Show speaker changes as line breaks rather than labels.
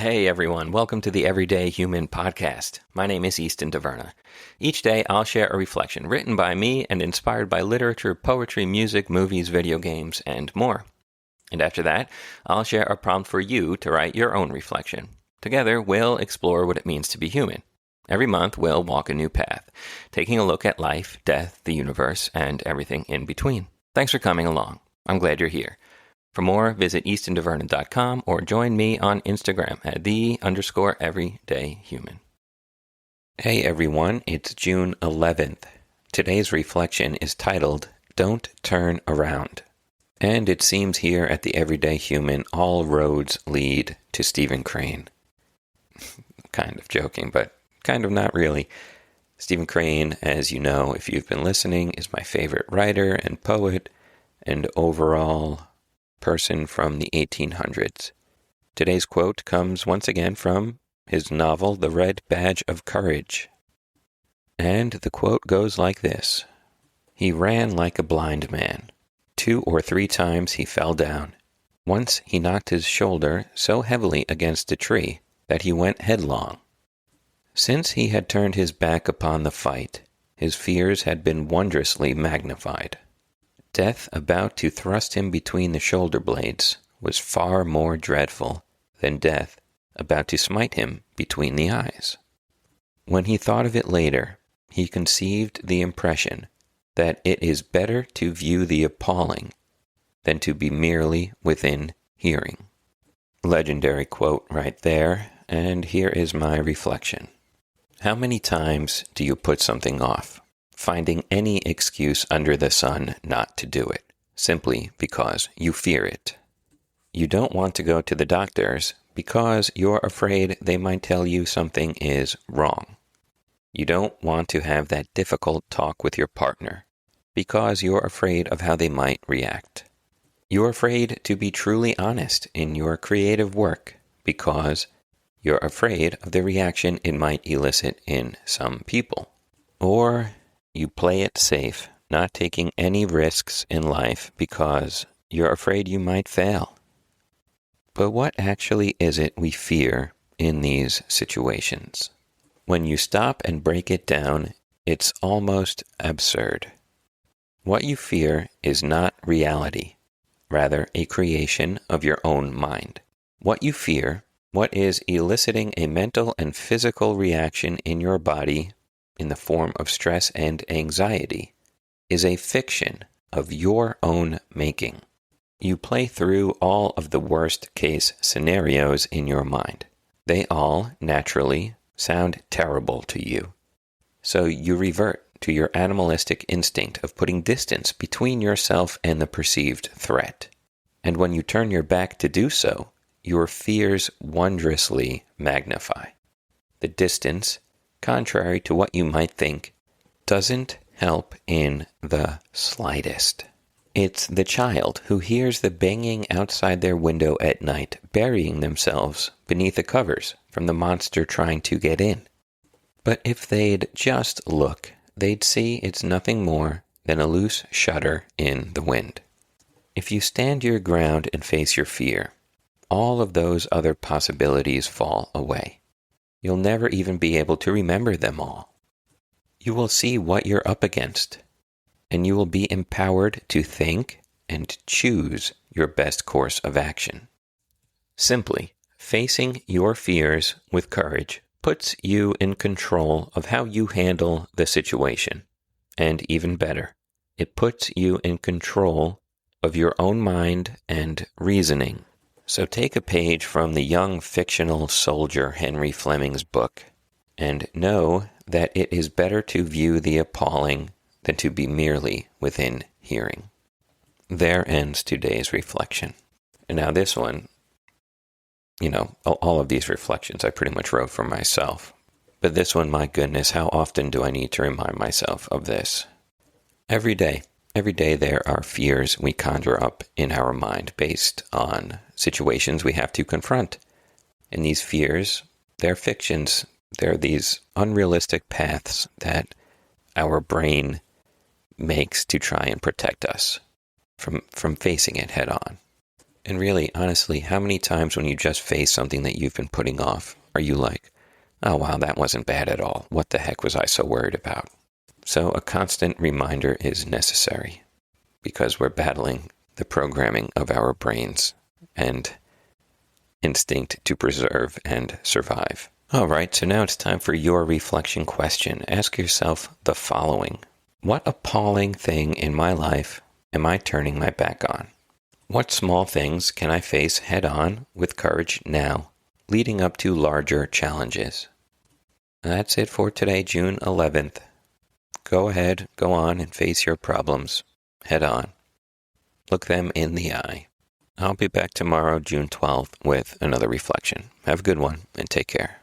Hey everyone, welcome to the Everyday Human podcast. My name is Easton Taverna. Each day I'll share a reflection written by me and inspired by literature, poetry, music, movies, video games, and more. And after that, I'll share a prompt for you to write your own reflection. Together, we'll explore what it means to be human. Every month, we'll walk a new path, taking a look at life, death, the universe, and everything in between. Thanks for coming along. I'm glad you're here. For more, visit eastontaverna.com or join me on Instagram at _everydayhuman. Hey everyone, it's June 11th. Today's reflection is titled, Don't Turn Around. And it seems here at the Everyday Human, all roads lead to Stephen Crane. Kind of joking, but kind of not really. Stephen Crane, as you know, if you've been listening, is my favorite writer and poet and overall person from the 1800s. Today's quote comes once again from his novel, The Red Badge of Courage. And the quote goes like this. He ran like a blind man. 2 or 3 times he fell down. Once he knocked his shoulder so heavily against a tree that he went headlong. Since he had turned his back upon the fight, his fears had been wondrously magnified. Death about to thrust him between the shoulder blades was far more dreadful than death about to smite him between the eyes. When he thought of it later, he conceived the impression that it is better to view the appalling than to be merely within hearing. Legendary quote right there, and here is my reflection. How many times do you put something off, finding any excuse under the sun not to do it, simply because you fear it? You don't want to go to the doctors because you're afraid they might tell you something is wrong. You don't want to have that difficult talk with your partner because you're afraid of how they might react. You're afraid to be truly honest in your creative work because you're afraid of the reaction it might elicit in some people. Or you play it safe, not taking any risks in life because you're afraid you might fail. But what actually is it we fear in these situations? When you stop and break it down, it's almost absurd. What you fear is not reality, rather a creation of your own mind. What you fear, what is eliciting a mental and physical reaction in your body in the form of stress and anxiety, is a fiction of your own making. You play through all of the worst-case scenarios in your mind. They all, naturally, sound terrible to you. So you revert to your animalistic instinct of putting distance between yourself and the perceived threat. And when you turn your back to do so, your fears wondrously magnify. The distance, contrary to what you might think, doesn't help in the slightest. It's the child who hears the banging outside their window at night, burying themselves beneath the covers from the monster trying to get in. But if they'd just look, they'd see it's nothing more than a loose shutter in the wind. If you stand your ground and face your fear, all of those other possibilities fall away. You'll never even be able to remember them all. You will see what you're up against, and you will be empowered to think and choose your best course of action. Simply, facing your fears with courage puts you in control of how you handle the situation. And even better, it puts you in control of your own mind and reasoning. So take a page from the young fictional soldier Henry Fleming's book, and know that it is better to view the appalling than to be merely within hearing. There ends today's reflection. And now this one, all of these reflections I pretty much wrote for myself. But this one, my goodness, how often do I need to remind myself of this? Every day. Every day there are fears we conjure up in our mind based on situations we have to confront. And these fears, they're fictions. They're these unrealistic paths that our brain makes to try and protect us from facing it head on. And really, honestly, how many times when you just face something that you've been putting off, are you like, oh wow, that wasn't bad at all. What the heck was I so worried about? So a constant reminder is necessary because we're battling the programming of our brains and instinct to preserve and survive. All right, so now it's time for your reflection question. Ask yourself the following. What appalling thing in my life am I turning my back on? What small things can I face head on with courage now, leading up to larger challenges? That's it for today, June 11th. Go ahead, go on and face your problems head on. Look them in the eye. I'll be back tomorrow, June 12th, with another reflection. Have a good one and take care.